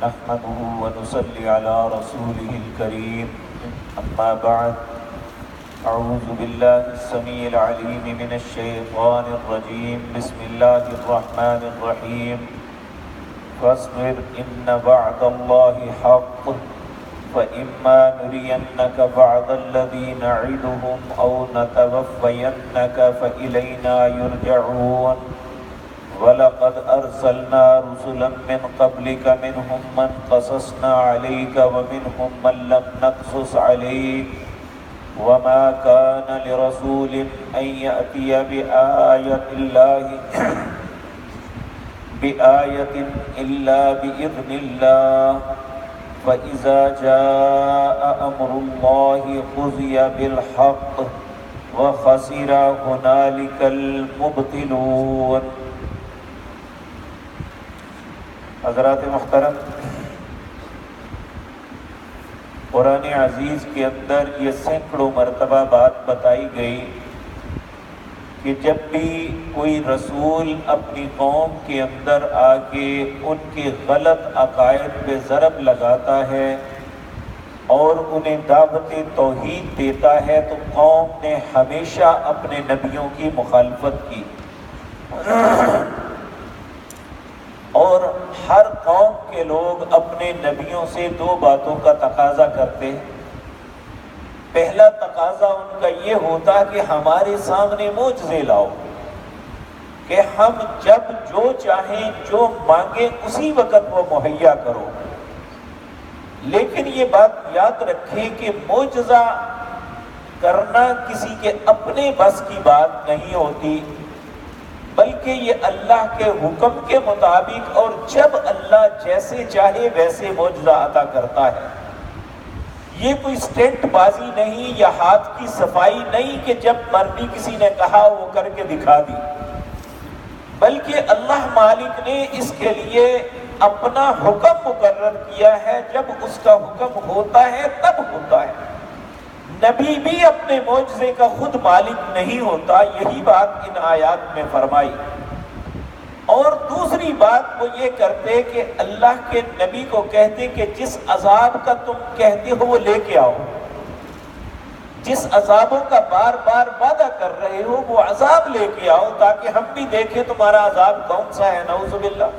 نحمده ونصلي على رسوله الكريم أما بعد أعوذ بالله السميع العليم من الشيطان الرجيم بسم الله الرحمن الرحيم فاصبر إن وعد الله حق فإما نرينك بعض الذي نعدهم أو نتوفينك فإلينا يرجعون وَلَقَدْ أَرْسَلْنَا رُسُلًا مِّن قَبْلِكَ مِنْهُمْ مَنْ قَصَصْنَا عَلَيْكَ وَمِنْهُمْ مَنْ لَمْ نَقْصُصْ عَلَيْكَ وَمَا كَانَ لِرَسُولٍ أَن يَأْتِيَ بِآيَةٍ إِلَّا بِإِذْنِ اللَّهِ فَإِذَا جَاءَ أَمْرُ اللَّهِ قُضِيَ بِالْحَقِّ وَخَسِرَ هُنَالِكَ الْمُبْطِلُونَ۔ حضرات محترم، قرآن عزیز کے اندر یہ سینکڑوں مرتبہ بات بتائی گئی کہ جب بھی کوئی رسول اپنی قوم کے اندر آ کے ان کے غلط عقائد پہ ضرب لگاتا ہے اور انہیں دعوت توحید دیتا ہے تو قوم نے ہمیشہ اپنے نبیوں کی مخالفت کی، اور ہر قوم کے لوگ اپنے نبیوں سے دو باتوں کا تقاضا کرتے ہیں۔ پہلا تقاضا ان کا یہ ہوتا کہ ہمارے سامنے معجزے لاؤ، کہ ہم جب جو چاہیں جو مانگیں اسی وقت وہ مہیا کرو۔ لیکن یہ بات یاد رکھیں کہ معجزہ کرنا کسی کے اپنے بس کی بات نہیں ہوتی، بلکہ یہ اللہ کے حکم کے مطابق، اور جب اللہ جیسے چاہے ویسے معجزہ عطا کرتا ہے۔ یہ کوئی اسٹنٹ بازی نہیں یا ہاتھ کی صفائی نہیں کہ جب مرضی کسی نے کہا وہ کر کے دکھا دی، بلکہ اللہ مالک نے اس کے لیے اپنا حکم مقرر کیا ہے۔ جب اس کا حکم ہوتا ہے تب ہوتا ہے۔ نبی بھی اپنے معجزے کا خود مالک نہیں ہوتا، یہی بات ان آیات میں فرمائی۔ اور دوسری بات وہ یہ کرتے کہ اللہ کے نبی کو کہتے کہ جس عذاب کا تم کہتے ہو وہ لے کے آؤ، جس عذابوں کا بار بار وعدہ کر رہے ہو وہ عذاب لے کے آؤ تاکہ ہم بھی دیکھیں تمہارا عذاب کون سا ہے، نعوذ باللہ۔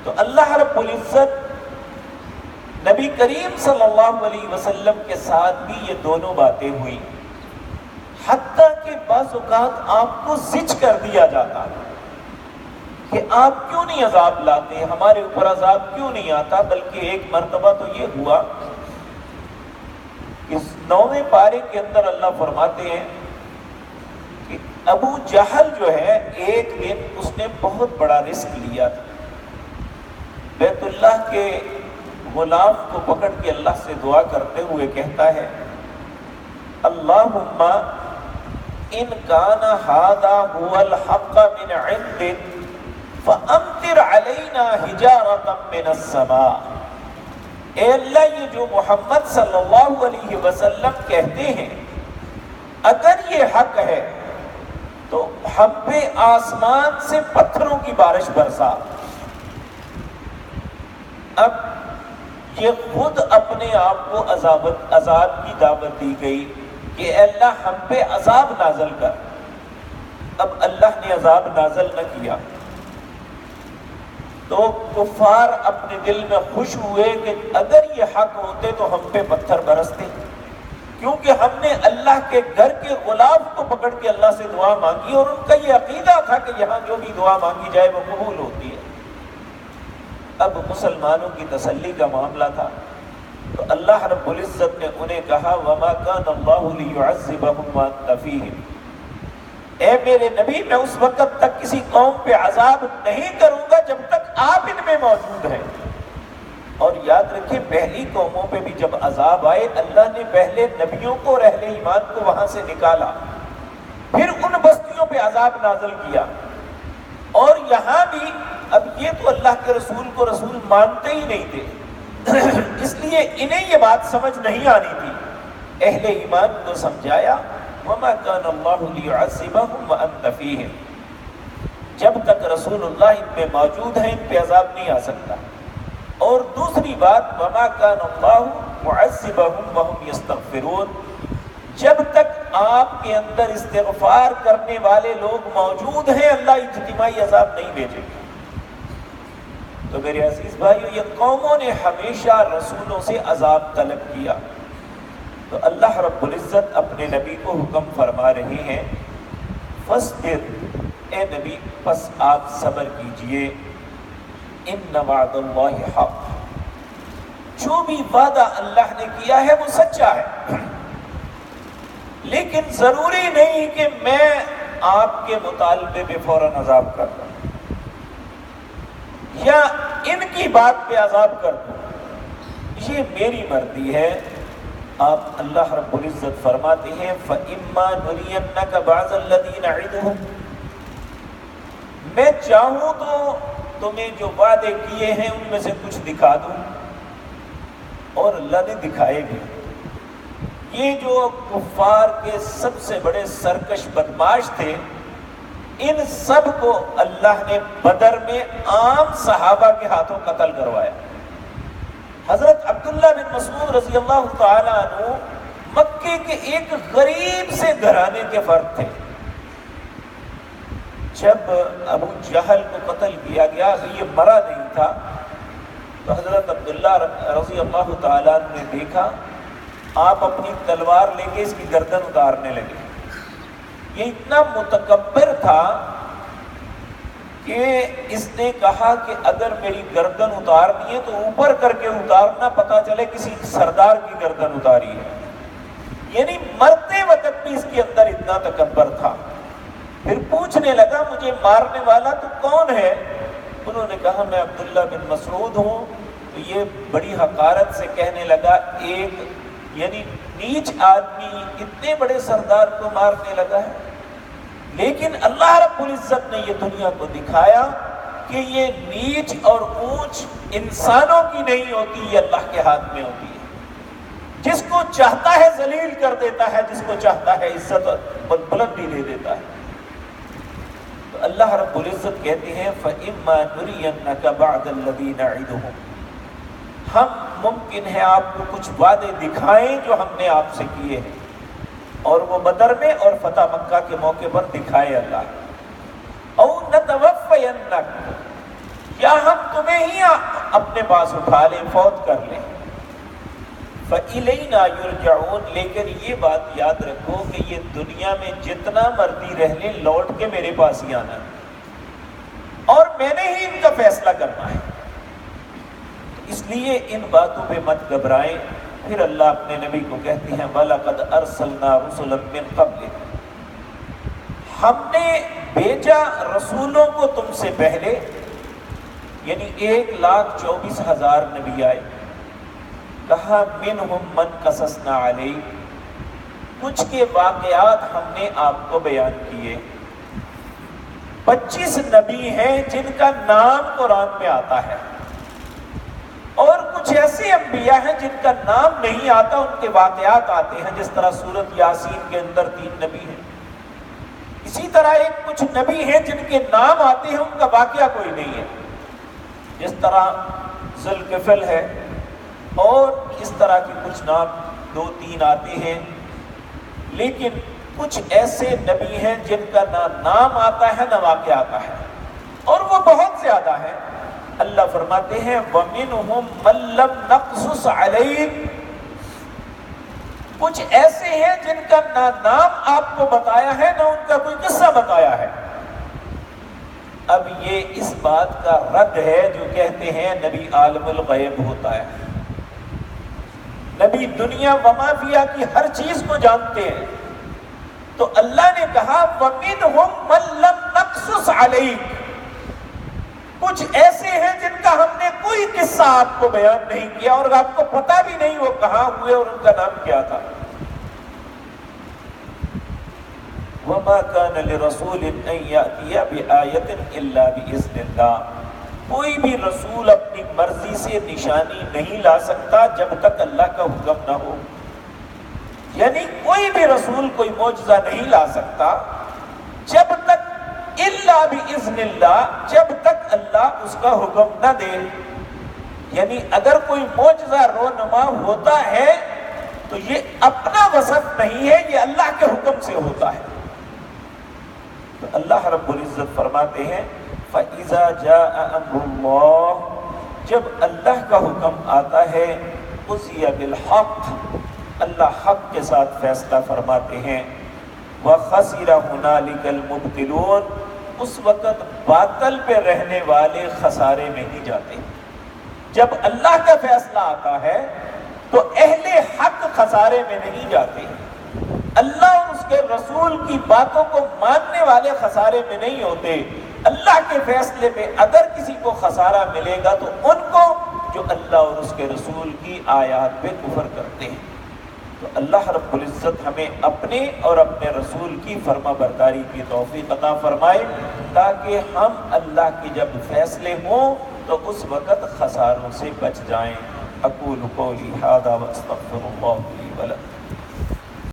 تو اللہ رب العزت نبی کریم صلی اللہ علیہ وسلم کے ساتھ بھی یہ دونوں باتیں ہوئی، حتیٰ کہ بعض اوقات آپ کو زج کر دیا جاتا کہ آپ کیوں نہیں عذاب لاتے، ہمارے اوپر عذاب کیوں نہیں آتا۔ بلکہ ایک مرتبہ تو یہ ہوا، اس 9ویں پارے کے اندر اللہ فرماتے ہیں کہ ابو جہل جو ہے ایک دن اس نے بہت بڑا رسک لیا تھا، بیت اللہ کے غلام کو پکڑ کے اللہ سے دعا کرتے ہوئے کہتا ہے اللہم ان کان ھذا ھو الحق من عندک فامطر علینا حجارۃ من السماء۔ اے اللہ، یہ جو محمد صلی اللہ علیہ وسلم کہتے ہیں اگر یہ حق ہے تو ہم پہ آسمان سے پتھروں کی بارش برسا۔ اب یہ خود اپنے آپ کو عذاب کی دعوت دی گئی کہ اے اللہ ہم پہ عذاب نازل کر۔ اب اللہ نے عذاب نازل نہ کیا تو کفار اپنے دل میں خوش ہوئے کہ اگر یہ حق ہوتے تو ہم پہ پتھر برستے، کیونکہ ہم نے اللہ کے گھر کے غلام کو پکڑ کے اللہ سے دعا مانگی، اور ان کا یہ عقیدہ تھا کہ یہاں جو بھی دعا مانگی جائے وہ قبول ہوتی ہے۔ اب مسلمانوں کی تسلی کا معاملہ تھا تو اللہ رب العزت نے انہیں کہا وَمَا كَانَ اللَّهُ لِيُعَذِّبَهُمْ وَأَنْتَ فِيهِمْ، اے میرے نبی میں اس وقت تک کسی قوم پہ عذاب نہیں کروں گا جب تک آپ ان میں موجود ہیں۔ اور یاد رکھیں پہلی قوموں پہ بھی جب عذاب آئے اللہ نے پہلے نبیوں کو اور اہل ایمان کو وہاں سے نکالا، پھر ان بستیوں پہ عذاب نازل کیا۔ اور یہاں بھی اب یہ تو اللہ کے رسول کو رسول مانتے ہی نہیں تھے، اس لیے انہیں یہ بات سمجھ نہیں آنی تھی۔ اہل ایمان کو سمجھایا وَمَا كَانَ اللَّهُ لِيُعَذِّبَهُمْ وَأَنْتَ فِيهِمْ، جب تک رسول اللہ ان میں موجود ہیں ان پہ عذاب نہیں آ سکتا۔ اور دوسری بات وما کان اللہ معذبہم وہم یستغفرون، جب تک آپ کے اندر استغفار کرنے والے لوگ موجود ہیں اللہ اجتماعی عذاب نہیں بھیجے گا۔ تو میرے عزیز بھائیو، یہ قوموں نے ہمیشہ رسولوں سے عذاب طلب کیا، تو اللہ رب العزت اپنے نبی کو حکم فرما رہے ہیں فاصبر، اے نبی پس آپ صبر کیجئے، ان وعد اللہ حق، جو بھی وعدہ اللہ نے کیا ہے وہ سچا ہے، لیکن ضروری نہیں کہ میں آپ کے مطالبے پہ فوراً عذاب کر دوں یا ان کی بات پہ عذاب کر دوں، یہ میری مرضی ہے۔ آپ اللہ رب العزت فرماتے ہیں فَإِمَّا نُرِيَنَّكَ بَعْضَ الَّذِي نَعِدُهُمْ، میں چاہوں تو تمہیں جو وعدے کیے ہیں ان میں سے کچھ دکھا دوں، اور اللہ نے دکھائے بھی۔ یہ جو کفار کے سب سے بڑے سرکش بدماش تھے، ان سب کو اللہ نے بدر میں عام صحابہ کے ہاتھوں قتل کروایا۔ حضرت عبداللہ بن مسعود رضی اللہ تعالیٰ عنہ مکے کے ایک غریب سے گھرانے کے فرد تھے۔ جب ابو جہل کو قتل کیا گیا، ابھی یہ مرا نہیں تھا، تو حضرت عبداللہ رضی اللہ تعالیٰ عنہ نے دیکھا، آپ اپنی تلوار لے کے اس کی گردن اتارنے لگے۔ یہ اتنا متکبر تھا کہ اس نے کہا کہ اگر میری گردن اتارنی ہے تو اوپر کر کے اتارنا، پتہ چلے کسی سردار کی گردن اتاری ہے۔ یعنی مرتے وقت بھی اس کے اندر اتنا تکبر تھا۔ پھر پوچھنے لگا مجھے مارنے والا تو کون ہے؟ انہوں نے کہا میں عبداللہ بن مسعود ہوں۔ تو یہ بڑی حقارت سے کہنے لگا، ایک یعنی نیچ آدمی اتنے بڑے سردار کو مارنے لگا ہے۔ لیکن اللہ رب العزت نے یہ دنیا کو دکھایا کہ یہ نیچ اور اونچ انسانوں کی نہیں ہوتی، یہ اللہ کے ہاتھ میں ہوتی ہے۔ جس کو چاہتا ہے ذلیل کر دیتا ہے، جس کو چاہتا ہے عزت اور بلندی دے دیتا ہے۔ تو اللہ رب العزت کہتے ہیں فَإِمَّا نُرِيَنَّكَ بَعْدَ الَّذِي نَعِدُهُمْ، ہم ممکن ہے آپ کو کچھ وعدے دکھائیں جو ہم نے آپ سے کیے ہیں، اور وہ بدر میں اور فتح مکہ کے موقع پر دکھائے اللہ۔ او نتوفینک، یا ہم تمہیں ہی اپنے پاس اٹھا لیں، فوت کر لیں۔ فإلینا یرجعون، لیکن یہ بات یاد رکھو کہ یہ دنیا میں جتنا مرضی رہ لیں لوٹ کے میرے پاس ہی آنا ہے، اور میں نے ہی ان کا فیصلہ کرنا ہے۔ اس لیے ان باتوں پہ مت گھبرائیں۔ پھر اللہ اپنے نبی کو کہتے ہیں وَلَقَدْ أَرْسَلْنَا رُسُلًا مِّن قَبْلِكَ، ہم نے بھیجا رسولوں کو تم سے پہلے، یعنی 1,24,000 نبی آئے۔ کہا منہم من قصصنا علیک، کچھ کے واقعات ہم نے آپ کو بیان کیے۔ 25 نبی ہیں جن کا نام قرآن میں آتا ہے، اور کچھ ایسے انبیاء ہیں جن کا نام نہیں آتا، ان کے واقعات آتے ہیں، جس طرح سورۃ یاسین کے اندر 3 نبی ہیں۔ اسی طرح کچھ نبی ہیں جن کے نام آتے ہیں، ان کا واقعہ کوئی نہیں ہے، جس طرح ذوالکفل ہے، اور اس طرح کے کچھ نام 2-3 آتے ہیں۔ لیکن کچھ ایسے نبی ہیں جن کا نہ نام آتا ہے نہ واقعہ آتا ہے، اور وہ بہت زیادہ ہیں۔ اللہ فرماتے ہیں وَمِنْهُمْ مَن لَّمْ نَقْصُصْ عَلَيْكَ، کچھ ایسے ہیں جن کا نہ نام آپ کو بتایا ہے نہ ان کا کوئی قصہ بتایا ہے۔ اب یہ اس بات کا رد ہے جو کہتے ہیں نبی عالم الغیب ہوتا ہے، نبی دنیا وما فیہا کی ہر چیز کو جانتے ہیں۔ تو اللہ نے کہا وَمِنْهُمْ مَن لَّمْ نَقْصُصْ عَلَيْكَ، کچھ ایسے ہیں جن کا ہم نے کوئی قصہ آپ کو بیان نہیں کیا، اور آپ کو پتہ بھی نہیں وہ کہاں ہوئے اور ان کا نام کیا تھا۔ وَمَا كَانَ لِرَسُولٍ أَن يَأْتِيَ بِآيَةٍ إِلَّا بِإِذْنِ اللَّهِ، کوئی بھی رسول اپنی مرضی سے نشانی نہیں لا سکتا جب تک اللہ کا حکم نہ ہو۔ یعنی کوئی بھی رسول کوئی معجزہ نہیں لا سکتا جب تک الا باذن اللہ، جب تک اللہ اس کا حکم نہ دے۔ یعنی اگر کوئی معجزہ رونما ہوتا ہے تو یہ اپنا وصف نہیں ہے، یہ اللہ کے حکم سے ہوتا ہے۔ تو اللہ رب العزت فرماتے ہیں فَإِذَا جَاءَ أَمْرُ اللَّهِ، جب اللہ کا حکم آتا ہے قُضِيَ بِالْحَقِّ، اللہ حق کے ساتھ فیصلہ فرماتے ہیں، وَخَسِرَ هُنَالِكَ الْمُبْطِلُونَ، اس وقت باطل پہ رہنے والے خسارے میں نہیں جاتے۔ جب اللہ کا فیصلہ آتا ہے تو اہل حق خسارے میں نہیں جاتے، اللہ اور اس کے رسول کی باتوں کو ماننے والے خسارے میں نہیں ہوتے۔ اللہ کے فیصلے میں اگر کسی کو خسارہ ملے گا تو ان کو جو اللہ اور اس کے رسول کی آیات پہ کفر کرتے ہیں۔ تو اللہ رب العزت ہمیں اپنے اور اپنے رسول کی فرما برداری کی توفیق عطا فرمائے، تاکہ ہم اللہ کے جب فیصلے ہوں تو اس وقت خساروں سے بچ جائیں۔ اقول قولی ھذا واستغفر اللہ لی ولکم۔